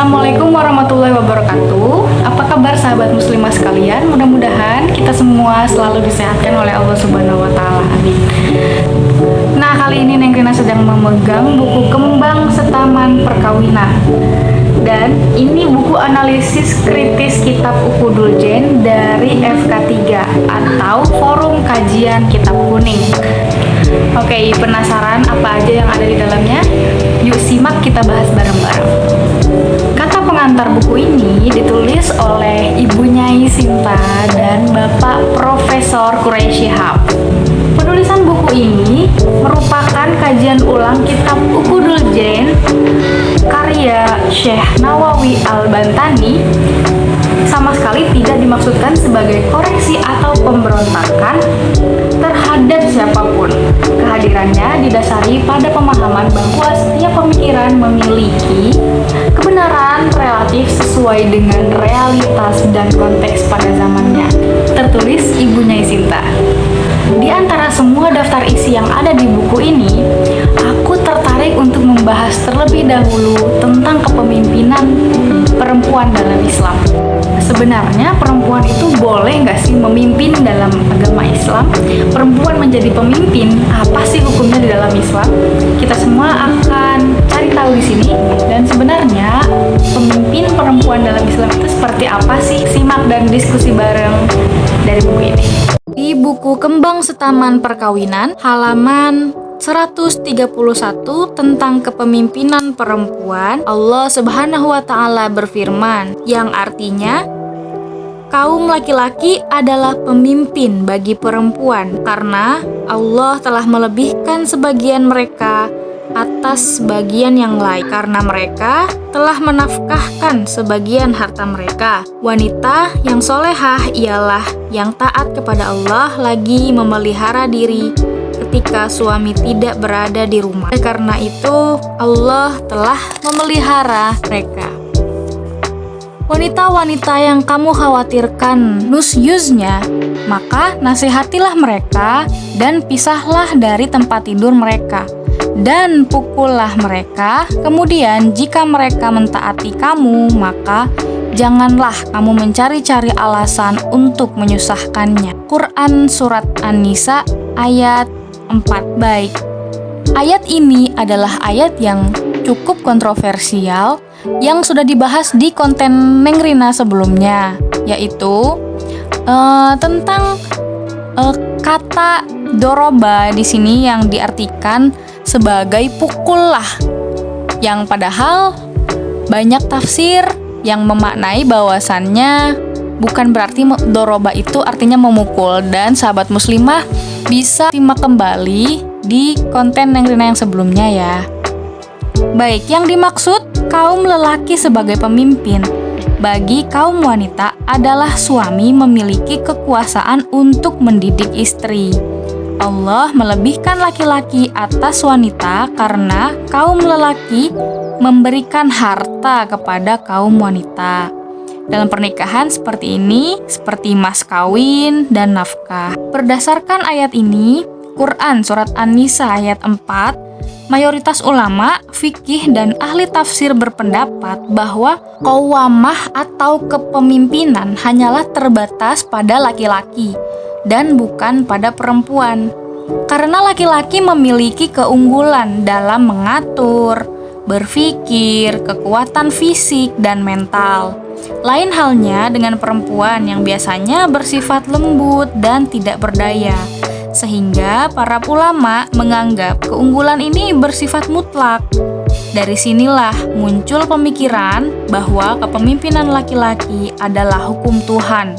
Assalamualaikum warahmatullahi wabarakatuh. Apa kabar sahabat muslimah sekalian? Mudah-mudahan kita semua selalu disehatkan oleh Allah Subhanahu wa taala. Amin. Nah, kali ini Neng Rina sedang memegang buku Kembang Setaman Perkawinan. Dan ini buku analisis kritis kitab Ukudul Jen dari FK3 atau Forum Kajian Kitab Kuning. Oke, penasaran apa aja yang ada di dalamnya? Yuk simak, kita bahas bareng-bareng. Kata pengantar buku ini ditulis oleh Ibu Nyai Sinta dan Bapak Profesor Quraisy Shihab. Penulisan buku ini merupakan kajian ulang kitab Ukudul Jen karya Syekh Nawawi Al-Bantani. Sama sekali tidak dimaksudkan sebagai koreksi atau pemberontakan terhadap siapapun. Kehadirannya didasari pada pemahaman bahwa setiap pemikiran memiliki kebenaran relatif sesuai dengan realitas dan konteks pada zamannya. Tertulis Ibu Nyai Sinta. Di antara semua daftar isi yang ada di buku ini, aku tertarik untuk membahas terlebih dahulu tentang kepemimpinan perempuan dalam Islam. Sebenarnya perempuan itu boleh nggak sih memimpin dalam agama Islam? Perempuan menjadi pemimpin, apa sih hukumnya di dalam Islam? Kita semua akan cari tahu di sini. Dan sebenarnya pemimpin perempuan dalam Islam itu seperti apa sih? Simak dan diskusi bareng dari buku ini. Di buku Kembang Setaman Perkawinan, halaman 131 tentang kepemimpinan perempuan, Allah Subhanahu wa taala berfirman, yang artinya kaum laki-laki adalah pemimpin bagi perempuan karena Allah telah melebihkan sebagian mereka atas sebagian yang lain karena mereka telah menafkahkan sebagian harta mereka. Wanita yang solehah ialah yang taat kepada Allah lagi memelihara diri ketika suami tidak berada di rumah. Karena itu Allah telah memelihara mereka. Wanita-wanita yang kamu khawatirkan nusyuznya, maka nasihatilah mereka dan pisahlah dari tempat tidur mereka. Dan pukullah mereka. Kemudian jika mereka mentaati kamu, maka janganlah kamu mencari-cari alasan untuk menyusahkannya. Quran Surat An-Nisa ayat 4. Baik, ayat ini adalah ayat yang cukup kontroversial yang sudah dibahas di konten Neng Rina sebelumnya, yaitu tentang kata doroba di sini yang diartikan sebagai pukullah, yang padahal banyak tafsir yang memaknai bahwasannya bukan berarti doroba itu artinya memukul. Dan sahabat muslimah bisa simak kembali di konten Neng Rina yang sebelumnya ya. Baik, yang dimaksud kaum lelaki sebagai pemimpin bagi kaum wanita adalah suami memiliki kekuasaan untuk mendidik istri. Allah melebihkan laki-laki atas wanita karena kaum lelaki memberikan harta kepada kaum wanita. Dalam pernikahan seperti ini, seperti mas kawin dan nafkah. Berdasarkan ayat ini, Quran Surat An-Nisa ayat 4, mayoritas ulama, fikih, dan ahli tafsir berpendapat bahwa qawwamah atau kepemimpinan hanyalah terbatas pada laki-laki dan bukan pada perempuan. Karena laki-laki memiliki keunggulan dalam mengatur, berpikir, kekuatan fisik, dan mental. Lain halnya dengan perempuan yang biasanya bersifat lembut dan tidak berdaya. Sehingga para ulama menganggap keunggulan ini bersifat mutlak. Dari sinilah muncul pemikiran bahwa kepemimpinan laki-laki adalah hukum Tuhan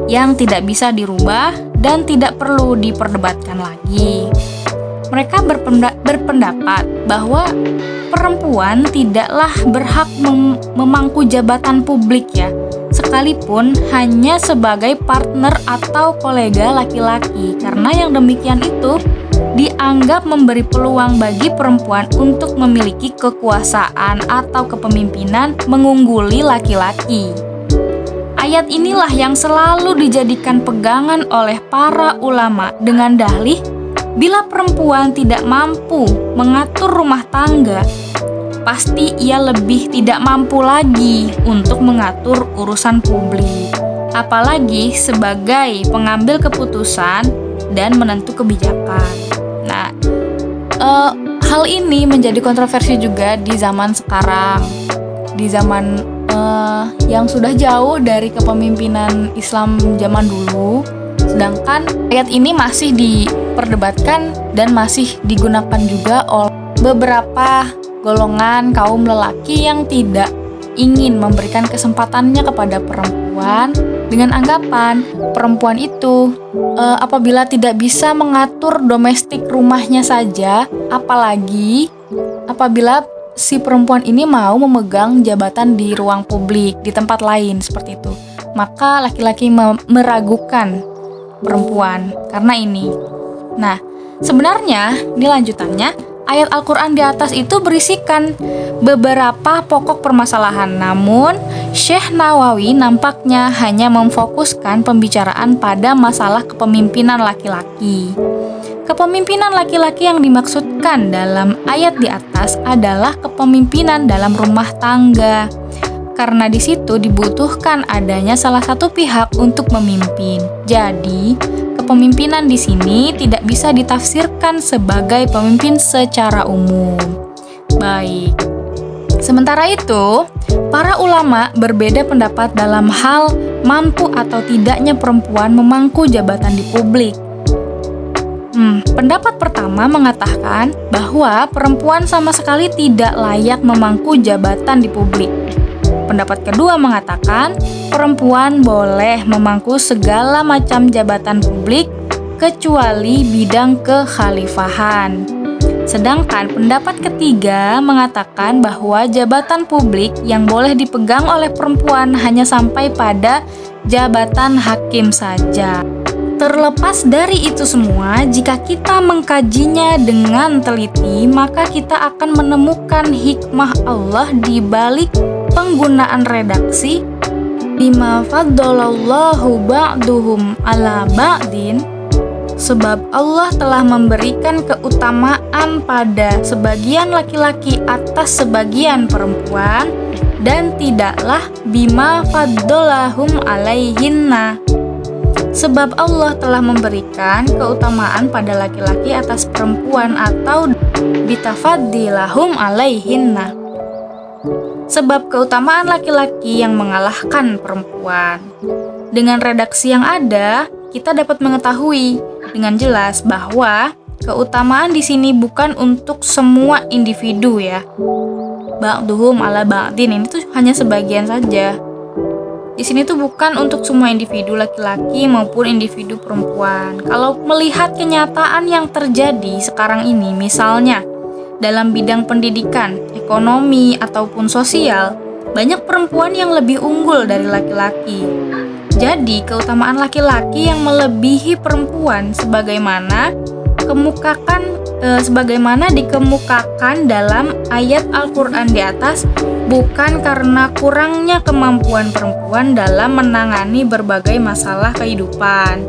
yang tidak bisa dirubah dan tidak perlu diperdebatkan lagi. Mereka berpendapat bahwa perempuan tidaklah berhak memangku jabatan publik ya, sekalipun hanya sebagai partner atau kolega laki-laki, karena yang demikian itu dianggap memberi peluang bagi perempuan untuk memiliki kekuasaan atau kepemimpinan mengungguli laki-laki. Ayat inilah yang selalu dijadikan pegangan oleh para ulama dengan dalih bila perempuan tidak mampu mengatur rumah tangga, pasti ia lebih tidak mampu lagi untuk mengatur urusan publik, apalagi sebagai pengambil keputusan dan menentu kebijakan. Nah, hal ini menjadi kontroversi juga di zaman sekarang, di zaman yang sudah jauh dari kepemimpinan Islam zaman dulu. Sedangkan ayat ini masih diperdebatkan dan masih digunakan juga oleh beberapa golongan kaum lelaki yang tidak ingin memberikan kesempatannya kepada perempuan dengan anggapan perempuan itu apabila tidak bisa mengatur domestik rumahnya saja, apalagi apabila si perempuan ini mau memegang jabatan di ruang publik, di tempat lain seperti itu. Maka laki-laki meragukan perempuan karena ini. Nah, sebenarnya di lanjutannya ayat Al-Quran di atas itu berisikan beberapa pokok permasalahan. Namun, Syekh Nawawi nampaknya hanya memfokuskan pembicaraan pada masalah kepemimpinan laki-laki. Kepemimpinan laki-laki yang dimaksudkan dalam ayat di atas adalah kepemimpinan dalam rumah tangga. Karena di situ dibutuhkan adanya salah satu pihak untuk memimpin. Jadi, kepemimpinan di sini tidak bisa ditafsirkan sebagai pemimpin secara umum. Baik. Sementara itu, para ulama berbeda pendapat dalam hal mampu atau tidaknya perempuan memangku jabatan di publik. Pendapat pertama mengatakan bahwa perempuan sama sekali tidak layak memangku jabatan di publik. Pendapat kedua mengatakan perempuan boleh memangku segala macam jabatan publik kecuali bidang kekhalifahan. Sedangkan pendapat ketiga mengatakan bahwa jabatan publik yang boleh dipegang oleh perempuan hanya sampai pada jabatan hakim saja. Terlepas dari itu semua, jika kita mengkajinya dengan teliti, maka kita akan menemukan hikmah Allah di balik penggunaan redaksi bima faddalallahu ba'duhum ala ba'din, sebab Allah telah memberikan keutamaan pada sebagian laki-laki atas sebagian perempuan, dan tidaklah bima faddalahum alaihinna, sebab Allah telah memberikan keutamaan pada laki-laki atas perempuan, atau bitafaddilahum alaihinna, sebab keutamaan laki-laki yang mengalahkan perempuan. Dengan redaksi yang ada, kita dapat mengetahui dengan jelas bahwa keutamaan di sini bukan untuk semua individu ya. Ba'duhum ala ba'din ini tuh hanya sebagian saja. Di sini tuh bukan untuk semua individu laki-laki maupun individu perempuan. Kalau melihat kenyataan yang terjadi sekarang ini, misalnya dalam bidang pendidikan, ekonomi, ataupun sosial, banyak perempuan yang lebih unggul dari laki-laki. Jadi, keutamaan laki-laki yang melebihi perempuan sebagaimana dikemukakan dalam ayat Al-Quran di atas, bukan karena kurangnya kemampuan perempuan dalam menangani berbagai masalah kehidupan,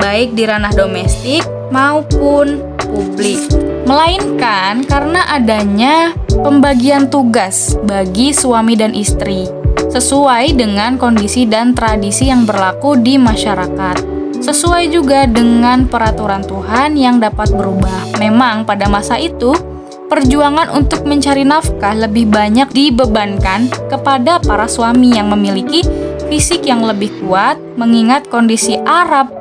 baik di ranah domestik maupun publik, melainkan karena adanya pembagian tugas bagi suami dan istri sesuai dengan kondisi dan tradisi yang berlaku di masyarakat. Sesuai juga dengan peraturan Tuhan yang dapat berubah. Memang pada masa itu, perjuangan untuk mencari nafkah lebih banyak dibebankan kepada para suami yang memiliki fisik yang lebih kuat, mengingat kondisi Arab,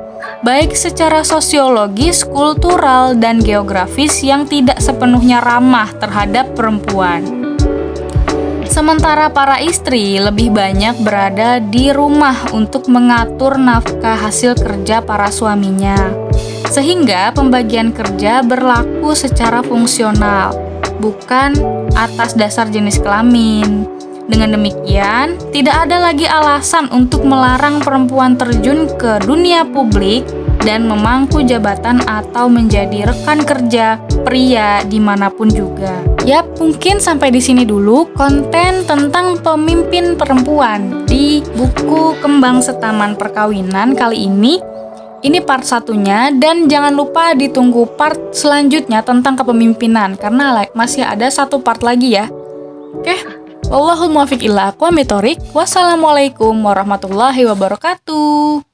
baik secara sosiologis, kultural, dan geografis yang tidak sepenuhnya ramah terhadap perempuan. Sementara para istri lebih banyak berada di rumah untuk mengatur nafkah hasil kerja para suaminya, sehingga pembagian kerja berlaku secara fungsional, bukan atas dasar jenis kelamin. Dengan demikian, tidak ada lagi alasan untuk melarang perempuan terjun ke dunia publik dan memangku jabatan atau menjadi rekan kerja pria dimanapun juga. Ya, mungkin sampai di sini dulu konten tentang pemimpin perempuan di buku Kembang Setaman Perkawinan kali ini. Ini part satunya, dan jangan lupa ditunggu part selanjutnya tentang kepemimpinan, karena masih ada satu part lagi ya. Oke, wallahul muwaffiq ila aqwamit thoriq. Wassalamualaikum warahmatullahi wabarakatuh.